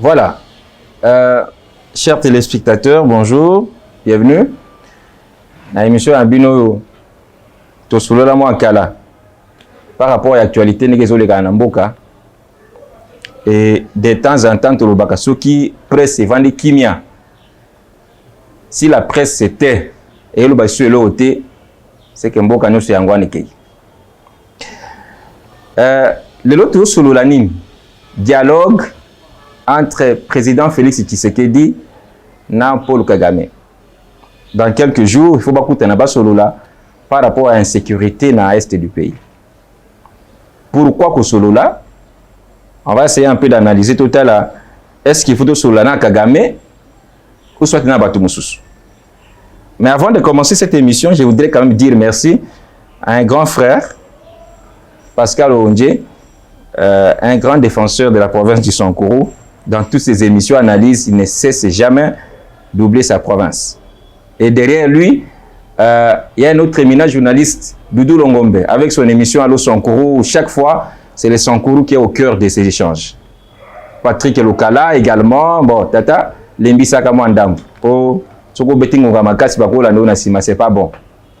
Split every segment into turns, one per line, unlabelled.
Voilà. Chers téléspectateurs, bonjour, bienvenue. Na émission Abino Tosolola mo akala. Par rapport à l'actualité Negezoleka Namboka. Et de temps en temps, Tolobaka Soki presse et vende kimia. Si la presse c'était et le basu l'autre, c'est que Mboka no se yangwane kei. Le lot solo l'anime dialogue entre président Félix Tshisekedi et Paul Kagame. Dans quelques jours, il faut beaucoup de solo là par rapport à l'insécurité dans l'est du pays. Pourquoi que solo là? On va essayer un peu d'analyser tout à l'heure. Est-ce qu'il faut solo là Kagame ou soit na Batumoussous? Mais avant de commencer cette émission, je voudrais quand même dire merci à un grand frère, Pascal Ondje, un grand défenseur de la province du Sankuru. Dans toutes ses émissions, analyses, il ne cesse jamais d'oublier sa province. Et derrière lui, il y a un autre éminent journaliste, Doudou Longombe, avec son émission Allo Sankuru, où chaque fois, c'est le Sankuru qui est au cœur de ces échanges. Patrick Lokala également, bon, Tata, Lembisa Kamwandam, pour Soko Beting Ngamakasi Bakola Nonasima, c'est pas bon.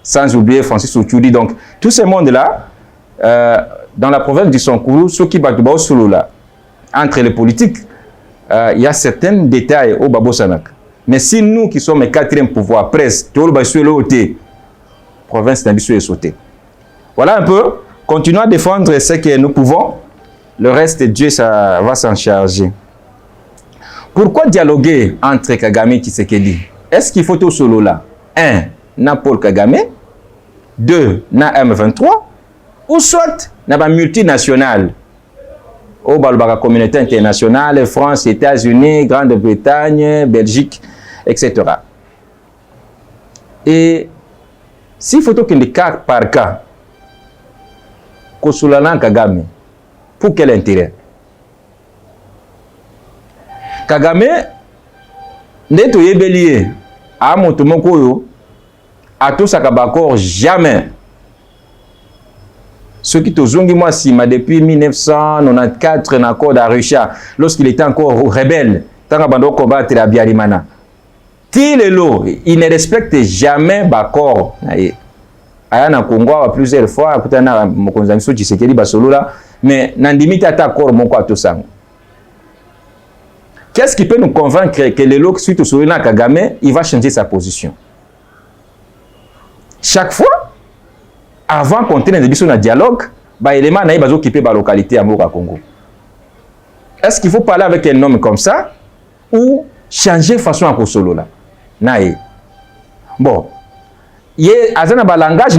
Sans oublier Francis Ochoudi. Donc, tout ce monde-là, dans la province du Sankuru, ceux qui battent au solo là, entre les politiques, il y a certains détails au Babo Sanak. Mais si nous qui sommes le quatrième pouvoir, presse, tout le bassu l'auté, province d'Ambissou est sauté. Voilà un peu. Continuons à défendre ce que nous pouvons. Le reste, Dieu ça va s'en charger. Pourquoi dialoguer entre Kagame et Tshisekedi? Est-ce qu'il faut tout solo là? 1. Na Paul Kagame. 2. Na M23. Ou soit na ba multinationale. Au Balbaka communauté internationale, France, États-Unis, Grande-Bretagne, Belgique, etc. Et s'il faut qu'il y ait cas par cas, Kosulana Kagame, pour quel intérêt? Kagame, neto yebelié, à Motomokoyo, à tout ça kabakor jamais. Ceux qui te zongent moi sima depuis 1994 en accord d'Arusha, lorsqu'il était encore rebelle, tant qu'il combattre la Biarimana. Tilelo, il ne respecte jamais Bakor. Ayana Congo plusieurs fois, kutana mokonzamiso Tshisekedi basolo là, mais nandimita ta accord moko atosango. Qu'est-ce qui peut nous convaincre que le lot suite au Solina Kagame, il va changer sa position? Chaque fois, avant qu'on ait un dialogue, les éléments sont occupés par la localité à Congo. Est-ce qu'il faut parler avec un homme comme ça ou changer de façon à solo là? Bon, il y a un langage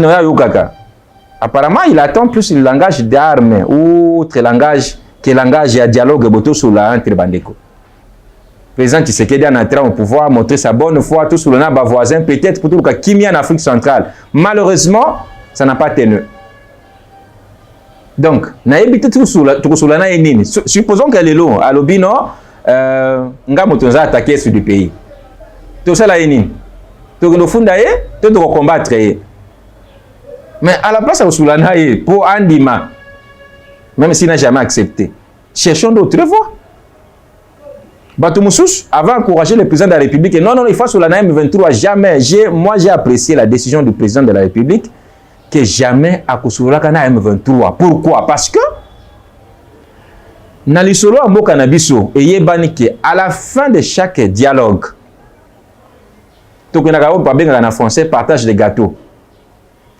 apparemment il attend plus le langage d'armes ou autre langage que le langage de dialogue entre Bandeko. Le président Tshisekedi en entrant au pouvoir, montrer sa bonne foi, tout sur le naba voisin, peut-être pour tout le cas Kimi en Afrique centrale. Malheureusement, ça n'a pas tenu. Donc, supposons que les lots à l'obino, nga motonza attaqué sur du pays. Tout ça là est nini. Tout le fond d'ailleurs, tout le combattre. Mais à la place de Soulana pour Andima, même s'il n'a jamais accepté, cherchons d'autres voies. Batumoussous avant d'encourager le président de la République, et non, il faut Soulana M23, jamais. Moi, j'ai apprécié la décision du président de la République que jamais à Kousoulakana M23. Pourquoi? Parce que Nalisolo Ambo Kanabiso et Yebanike, à la fin de chaque dialogue, en français, partage des gâteaux.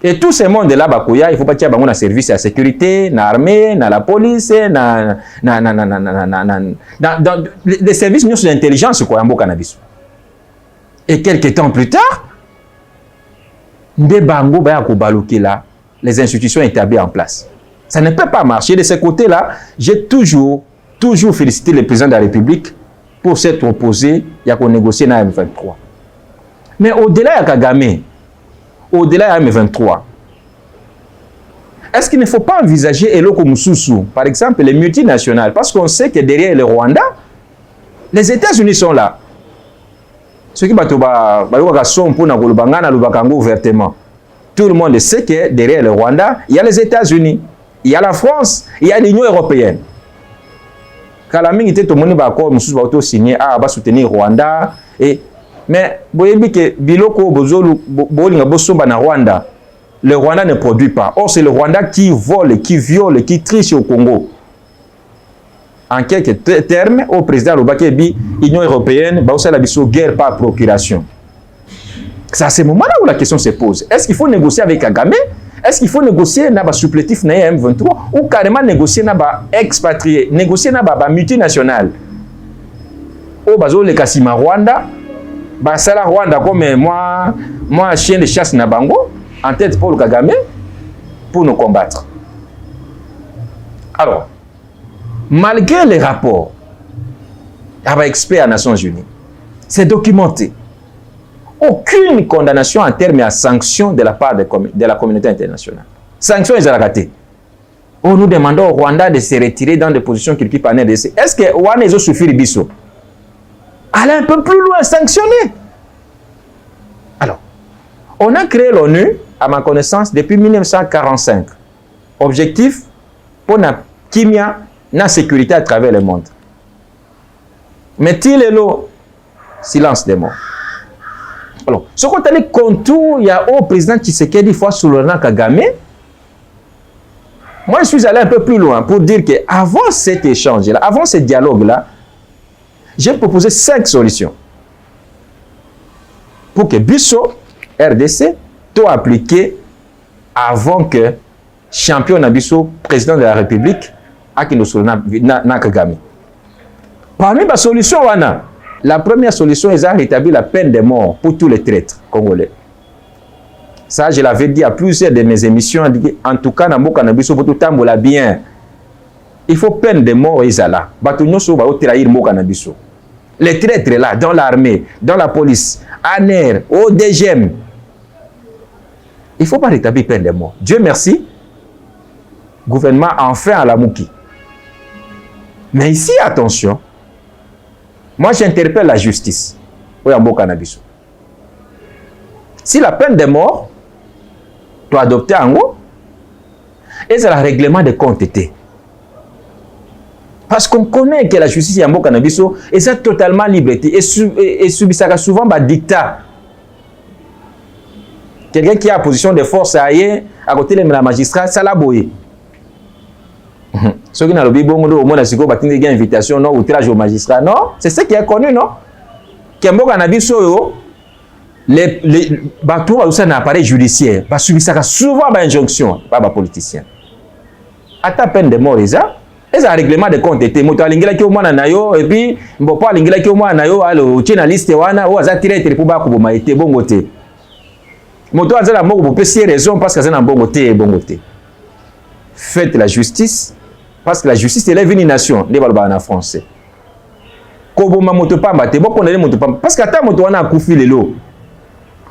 Et tout ce monde-là, il ne faut pas qu'il y ait un service à sécurité, dans l'armée, dans la police, dans les services d'intelligence, Ambo Kanabiso. Et quelques temps plus tard, les institutions établies en place. Ça ne peut pas marcher. De ce côté-là, j'ai toujours félicité le président de la République pour s'être opposé à négocier dans M23. Mais au-delà de Kagame, au-delà de M23, est-ce qu'il ne faut pas envisager Eloko Moussoussou, par exemple les multinationales, parce qu'on sait que derrière le Rwanda, les États-Unis sont là. Ceux qui sont ouvertement. Tout le monde sait que derrière le Rwanda, il y a les États-Unis, il y a la France, il y a l'Union européenne. Kalaming était tout le monde d'accord, monsieur va signer va soutenir Rwanda et mais boyebi que biloko bozolu bolinga bosomba na Rwanda. Le Rwanda ne produit pas. Or c'est le Rwanda qui vole, qui viole, qui triche au Congo. En quelques termes, au président Lobakebi, Union européenne, bah aussi la guerre par procuration. C'est à ce moment-là où la question se pose. Est-ce qu'il faut négocier avec Kagame? Est-ce qu'il faut négocier na supplétif na M23 ou carrément négocier na expatrié, négocier na multinational? Au bazo le Kasima Rwanda, bah ça la Rwanda comme moi chien de chasse na bango en tête Paul Kagame pour nous combattre. Alors, malgré les rapports avec experts aux Nations Unies, c'est documenté. Aucune condamnation en termes de sanctions de la part de la communauté internationale. Sanctions, ils ont raté. Nous demandons au Rwanda de se retirer dans des positions qu'il occupe en RDC. Est-ce que Rwanda a suffi Bisso? Aller un peu plus loin, sanctionner. Alors, on a créé l'ONU, à ma connaissance, depuis 1945. Objectif pour la kimia, la sécurité à travers le monde. Mais il est là, silence des morts. Alors, ce qu'on a dit contour, il y a au président Tshisekedi fois sous le nom Kagame. Moi, je suis allé un peu plus loin pour dire qu'avant cet échange-là, avant ce dialogue-là, j'ai proposé 5 solutions pour que Bisso, RDC, soit appliqué avant que champion Bisso, président de la République, Akino na Kagame. Parmi les solutions, la première solution est de rétablir la peine de mort pour tous les traîtres congolais. Ça, je l'avais dit à plusieurs de mes émissions. En tout cas, dans le Bisso, pour tout temps, bien. Il faut peine de mort et Zala. Batunyoso va trahir Moka Bisso. Les traîtres là, dans l'armée, dans la police, ANR, au DGM. Il ne faut pas rétablir peine de mort. Dieu merci, gouvernement enfin à la Mouki. Mais ici, attention, moi j'interpelle la justice. Si la peine de mort doit adopter en haut, et c'est le règlement de compte. Parce qu'on connaît que la justice en cannabis et c'est totalement liberté et subissera souvent un dictat. Quelqu'un qui a position de force à côté de la magistrat, ça l'a boyé. Ceux qui n'ont pas bongo au moins une invitation non outrage au magistrat, non, c'est ce qui est connu, non? Kembo cannabis les bateaux ont un appareil judiciaire, va subissera souvent une injonction par les politiciens. À ta peine de mort, et un règlement de compte était moto alingila ki omwana nayo et puis mbopo alingila ki omwana nayo alo tina liste wana o aza tiré pour ba kuboma été bongo te moto azala moko bo pesi raison parce que azana bongo te. Faites la justice parce que la justice élève une nation de balba en français. Koboma moto pamba te boko na moto pamba parce que ata moto wana akufi lelo.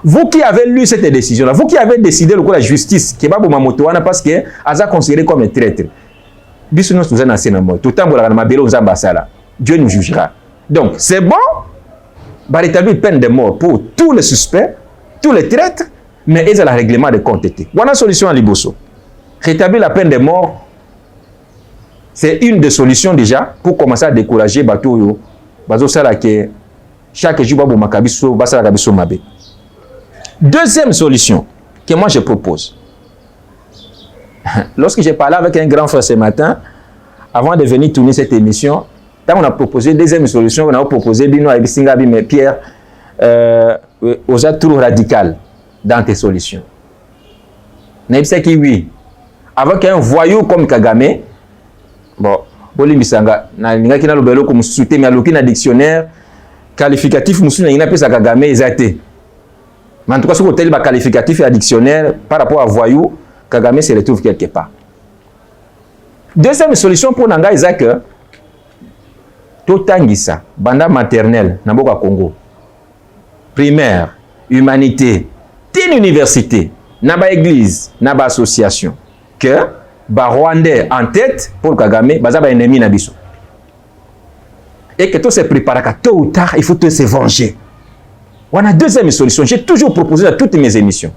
Vous qui avez lu cette décision là, vous qui avez décidé le la justice qui ba boma moto wana parce que aza considéré comme un traître. Dieu nous jugera. Donc, c'est bon, bah, rétablir peine de mort pour tous les suspects, tous les traîtres, mais il y a le règlement de compte. Voilà la solution à Liboso. Rétablir la peine de mort, c'est une des solutions déjà pour commencer à décourager Batoyo. Chaque jour, deuxième solution que moi je propose. Lorsque j'ai parlé avec un grand frère ce matin, avant de venir tourner cette émission, on a proposé une deuxième solution, on a proposé Bino et Bisingabi, mais Pierre, aux atouts radicaux dans tes solutions. N'est-ce pas oui, avec un voyou comme Kagame, bon, Boli Bisanga, n'a qui n'a le comme soutien, mais il y a un dictionnaire qualificatif, il y a un Kagame, exacté. Mais en tout cas, ce côté qualificatif et dictionnaire par rapport à voyou, Kagame se retrouve quelque part. Deuxième solution pour Nanga Isaac, Totangisa, banda maternelle, Namboka Congo, primaire, humanité, une université, Naba église, Naba association, que ba Rwandais en tête pour Kagame, bazaba ennemi Nabiso. Et que tout se prépare, tôt ou tard, il faut se venger. On a deuxième solution, j'ai toujours proposé dans toutes mes émissions.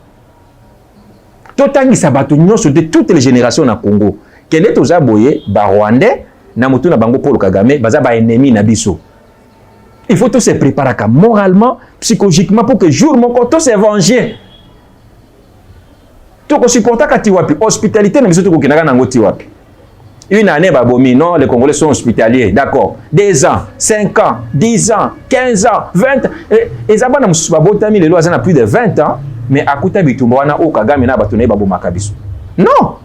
Totangisa bato nyonso de toutes les générations na Congo. Quel est aux aboyés, ba Rwandais, na mutu na bango Paul Kagame baza ba ennemi na biso. Il faut tous se préparer moralement, psychologiquement pour que jour mon corps tous se venger. Tout ko supporter ka tiwapi hospitalité na biso tout ko kinaka nango tiwapi. Une année babomi non, les Congolais sont hospitaliers, d'accord. 2 ans, 5 ans, 10 ans, 15 ans, 20 ans. Et ça na musuba botami les lois na plus de 20 ans, mais akuta bitumba wana o Kagame na batone babomaka biso. Non.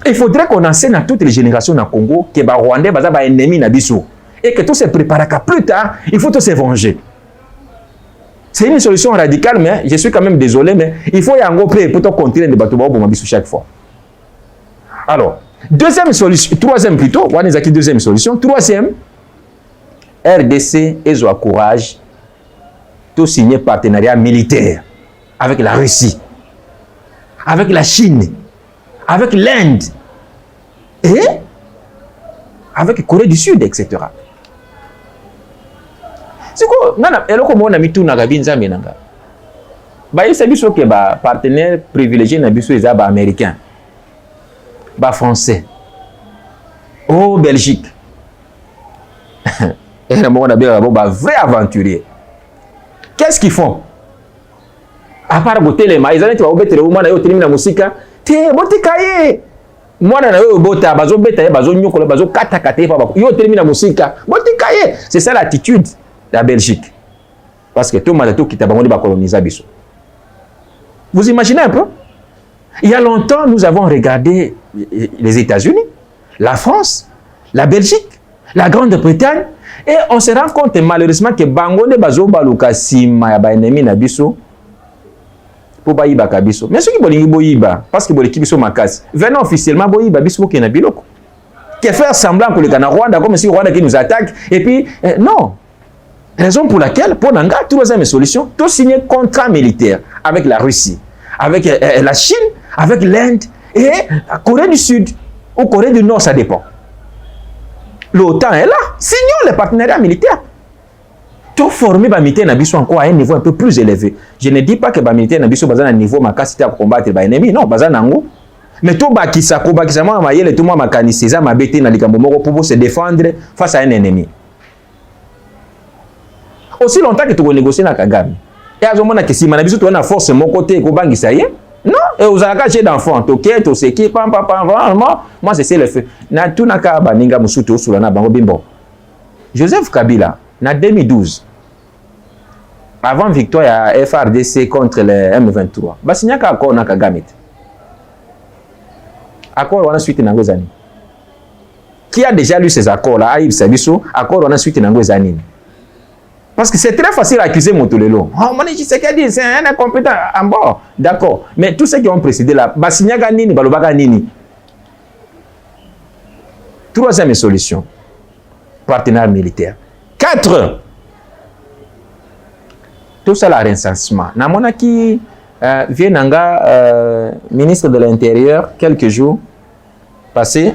Il faudrait qu'on enseigne à toutes les générations dans le Congo que les Rwandais sont des ennemis na biso et que tout se prépare qu'à plus tard, il faut tout se venger. C'est une solution radicale, mais je suis quand même désolé, mais il faut y avoir pour continuer de battre biso chaque fois. Alors, deuxième solution, troisième plutôt, on a deuxième solution. Troisième, RDC et Zoa Courage, tout signé partenariat militaire avec la Russie, avec la Chine, avec l'Inde et avec la Corée du Sud, etc. C'est quoi? On a mis tout dans la vie. Il s'agit de partenaires privilégiés dans les américains, français, au Belgique. Et on a bien vrai aventurier. Qu'est-ce qu'ils font? À part goûter les maïs, ils ont été la musique. Te botikaye mwana na yo bota bazo beta bazo nyokola bazo kata kata pa yo termina musika botikaye. C'est ça l'attitude de la Belgique, parce que tout malato qui t'a bango ba coloniser biso. Vous imaginez un peu? Il y a longtemps nous avons regardé les États-Unis, la France, la Belgique, la Grande-Bretagne et on se rend compte malheureusement que bango ne bazo baluka sima ya ba ennemi na biso pour baïba kabiso. Mais ceux qui bolingi boïba parce que boliki biso makasi. Venons officiellement boïba biso qui na biloko. Que faire semblant que le Ghana Rwanda comme si Rwanda qui nous attaque et puis non. Raison pour laquelle pour Nanga troisième solution, tout signer contrat militaire avec la Russie, avec la Chine, avec l'Inde et la Corée du Sud ou Corée du Nord, ça dépend. L'OTAN est là, signons les partenariats militaires. Tout former les militaires Nabiso encore à un niveau un peu plus élevé. Je ne dis pas que les militaires Nabiso sont à un niveau ma capacité à combattre les ennemis, non, bazan nango. Mais tout bakisa ko bakisa moi mayele tout moi makanisi ça ma bête na likambo moko pour se défendre face à un ennemi. Aussi longtemps que tu vas négocier na Kagame. Et à ce moment-là que si Nabiso tu as une force mon côté ko bangisa yé. Non, et vous avez caché d'enfants, ok, tout ce qui pam moi c'est le fait. Na tout na ka baninga musuto sulana bango bimbo. Joseph Kabila en 2012, avant victoire à FRDC contre les M23, il y a un accord na Kagame. Accord on a suite dans les années. Qui a déjà lu ces accords-là? Aïb Sabiso, accord on a suite dans les années. Parce que c'est très facile à accuser Motolelo. Oh, mon Dieu, c'est un incompétent en bord. D'accord. Mais tous ceux qui ont précédé là, Basignaga Nini, Balobaga Nini. Troisième solution, partenaire militaire. 4. Tout ça, le recensement. Namona qui vient Nanga, ministre de l'Intérieur, quelques jours passés,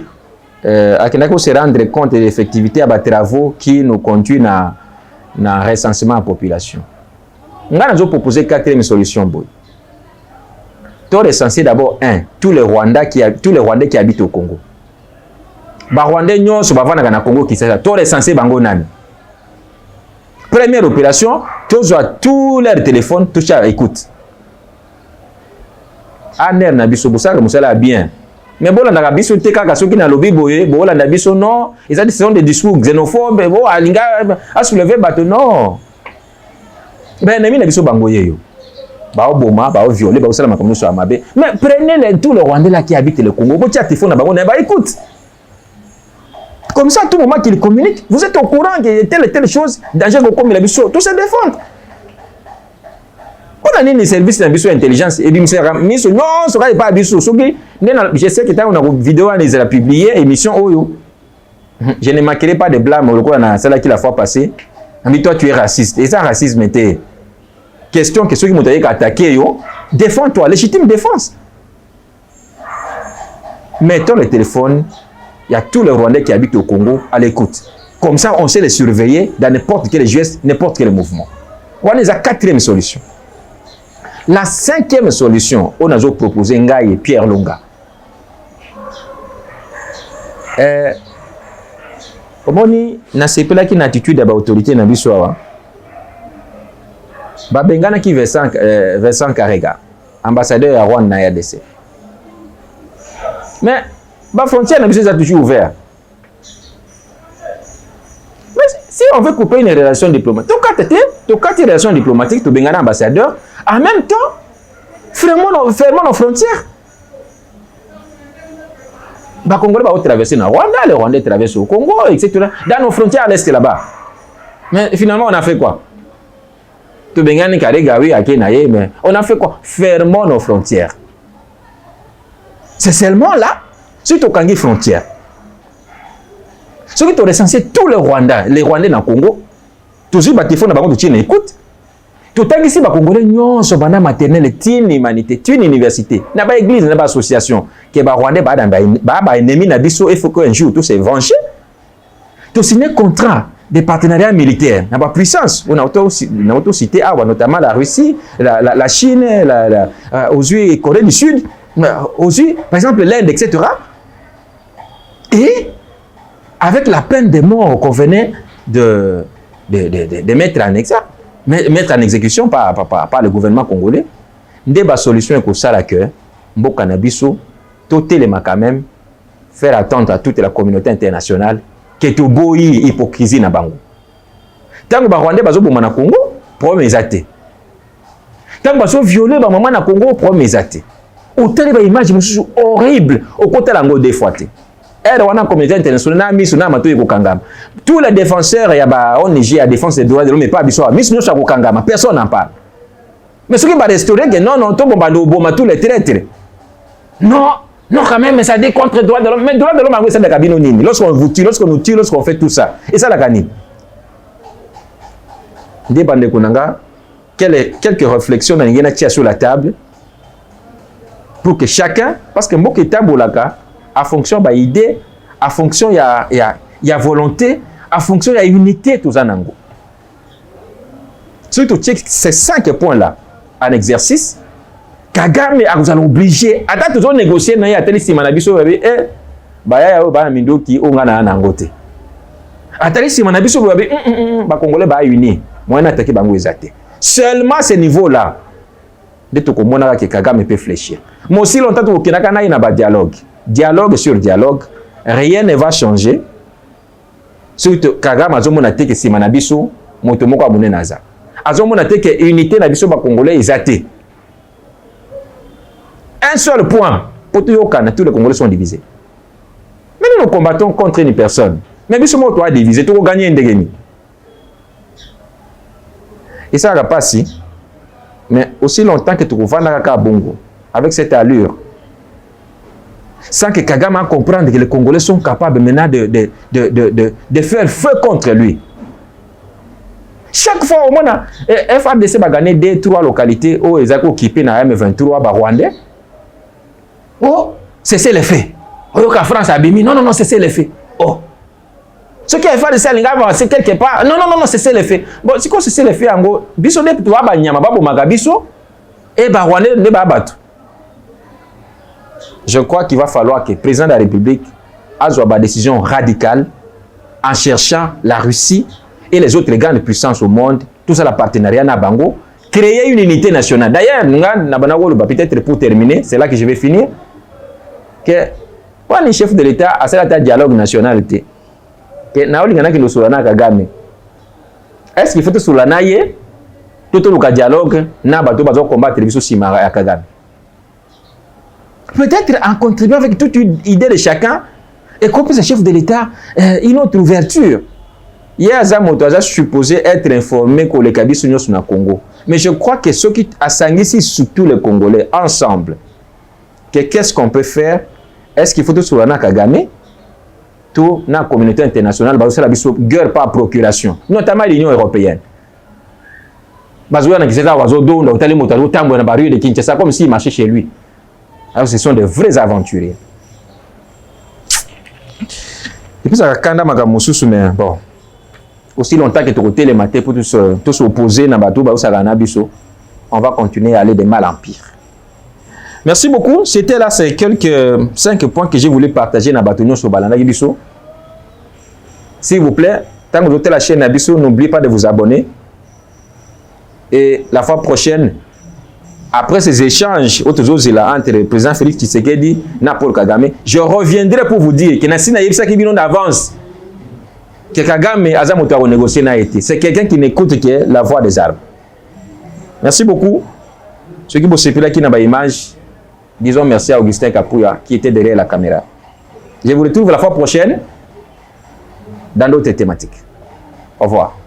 à Kenako se rendre compte de l'effectivité à des travaux qui nous conduisent à le recensement de la population. Nous avons proposé 4e solution. Tout recenser d'abord, tous les Rwandais qui habitent au Congo. Les Rwandais qui sont au Congo, tout recenser bango nani. Première opération, tous leurs téléphones touchent à écoute. Aner na biso busaka musala bien. Mais bon, la biso te kaka soki na lobi boye, bon la biso non, ils ont des discours xénophobes, bon alinga a soulever bateau non. Ben ennemi na biso bangoye yo. Ba oboma, ba violer, ba osala makomo so amabe. Mais prenez tous les Rwandais là qui habitent le Congo, bo tia téléphone na bango na ba écoute. Comme ça, à tout moment qu'ils communiquent, vous êtes au courant qu'il y a telle et telle chose, danger comme la biso, tout se défendre. On a des services d'intelligence et je sais que tu as une vidéo à publier, émission Oyo. Je ne manquerai pas de blâme au celle qui la fois passée. Mais toi tu es raciste. Et ça, racisme était question que ceux qui m'ont attaqué, défends-toi, légitime défense. Mettons le téléphone, il y a tous les Rwandais qui habitent au Congo à l'écoute. Comme ça, on sait les surveiller dans n'importe quel geste, n'importe quel mouvement. On a la 4e solution. La 5e solution, on a proposé Ngaï et Pierre Longa. omoni na sepelaki na attitude ya baautorité na biso awa babenganaki Vincent Karega, ambassadeur ya Rwanda na RDC. Mais frontière na biso eza toujours ouvert. Mais si on veut couper une relation diplomatique, tokati relation diplomatique, tobengana ambassadeur, en même temps fermons nos frontières. Les Congolais vont traverser le Rwanda, les Rwandais traversent au Congo, etc. Dans nos frontières à l'est là-bas. Mais finalement, on a fait quoi? Mais on a fait quoi? Fermons nos frontières. C'est seulement là, si tu as une frontière. Ceux qui ont recensé tous les Rwandais dans le Congo, tous les qui font écoute. Tout ici, les Congolais ont une maternelle, une humanité, une université, une église, une association. Que les Rwandais sont ennemis, il faut qu'un jour tout se venger. Tout signer contrat de partenariat militaire, il y a puissance. On a cité notamment la Russie, la Chine, la Corée du Sud, par exemple l'Inde, etc. Et avec la peine de mort qu'on venait de mettre en exergue, mettre en exécution par le gouvernement congolais, des solutions que ça la que mboka na biso totelema quand même faire attendre à toute la communauté internationale que to boyi hypocrisie na bango. Tant que ba Rwandais bazo boma na Congo, problème ezate. Tant que bazo violer ba maman na Congo, problème ezate. Autant ba image mususu horrible au côté lango des fois. Rwanda communauté internationale na miso na mato ekokangama. Tous les défenseurs ya ba ONG à défense des droits de l'homme mais pas biso miso no ekokangama, personne n'en parle. Mais ce qui va restaurer que non to bomba do boma tous les traîtres. Non, quand même, mais ça dit contre les droits de l'homme. Mais les droits de l'homme, c'est la cabine nini. Lorsqu'on vous tue, lorsqu'on nous tue, lorsqu'on fait tout ça. Et ça, la canine. Débande Konanga, quelques réflexions sur la table pour que chacun, parce que moi qui est taboulaka, à fonction de l'idée, à fonction de la volonté, à fonction de l'unité, tout ça. Surtout, ces 5 points-là en exercice, Kagame vous allez obliger à toujours négocier na ya teli sima na biso babe baya ya ba mindo ki ongana na ngote atali sima na biso babe ba congolais ba uni moi na attaquer bango ezate seulement ce niveau là de to komona que Kagame peut fléchir mais aussi longtemps to kinaka na ina ba dialogue sur dialogue rien ne va changer surtout Kagame azomona te que sima na biso moto moko abone naza azomona te que unité na biso ba congolais ezate. Un seul point, pour tous les Congolais sont divisés. Mais nous combattons contre une personne. Mais nous sommes tous divisés, tous gagner une dégâts. Et ça va passer. Mais aussi longtemps que tu vas dans Bongo, avec cette allure, sans que Kagame comprenne que les Congolais sont capables maintenant de faire feu contre lui. Chaque fois, au moins, FARDC va gagner 2-3 localités où ils ont occupé dans M23 Rwandais. Oh, c'est les faits. Oh, la France a bimi. Non, c'est les faits. Oh. Ce qui est fait de ça, c'est quelque part. Non, c'est les faits. Bon, si c'est les faits, en gros, biso ne peut pas banyama babo magabiso et Rwandais ne va battre. Je crois qu'il va falloir que le président de la République ait une décision radicale en cherchant la Russie et les autres grandes puissances au monde, tout ça, le partenariat na bango, créer une unité nationale. D'ailleurs, peut-être pour terminer, c'est là que je vais finir. Que quand le chef de l'État a fait un dialogue national, que est-ce qu'il faut que Soulana y tout le dialogue n'a pas de combattre les Simara à Kagame? Peut-être en contribuant avec toute une idée de chacun et comme ce chef de l'État, une autre ouverture. Hier, Zamoto a supposé être informé que les Kabis sont au Congo. Mais je crois que ceux qui assanguissent surtout les Congolais ensemble, qu'est-ce qu'on peut faire? Est-ce qu'il faut tout sur la Kagame? Tout la communauté internationale, c'est la guerre par procuration, notamment l'Union européenne. Comme s'il marchait chez lui. Alors ce sont des vrais aventuriers. Et puis ça mais bon. Aussi longtemps que tu côté les matins pour tous s'opposer, on va continuer à aller de mal en pire. Merci beaucoup. C'était là, c'est quelques 5 points que je voulais partager dans Batonio sur Balanda Gibiso. S'il vous plaît, tant que vous êtes la chaîne Abisso, n'oubliez pas de vous abonner. Et la fois prochaine, après ces échanges entre le président Félix Tshisekedi et Paul Kagame, je reviendrai pour vous dire que Nassina Yebsa qui vient d'avance, que Kagame a négocié n'a été. C'est quelqu'un qui n'écoute que la voix des armes. Merci beaucoup. Ceux qui vous là qui n'ont pas d'image, disons merci à Augustin Kapouya qui était derrière la caméra. Je vous retrouve la fois prochaine dans d'autres thématiques. Au revoir.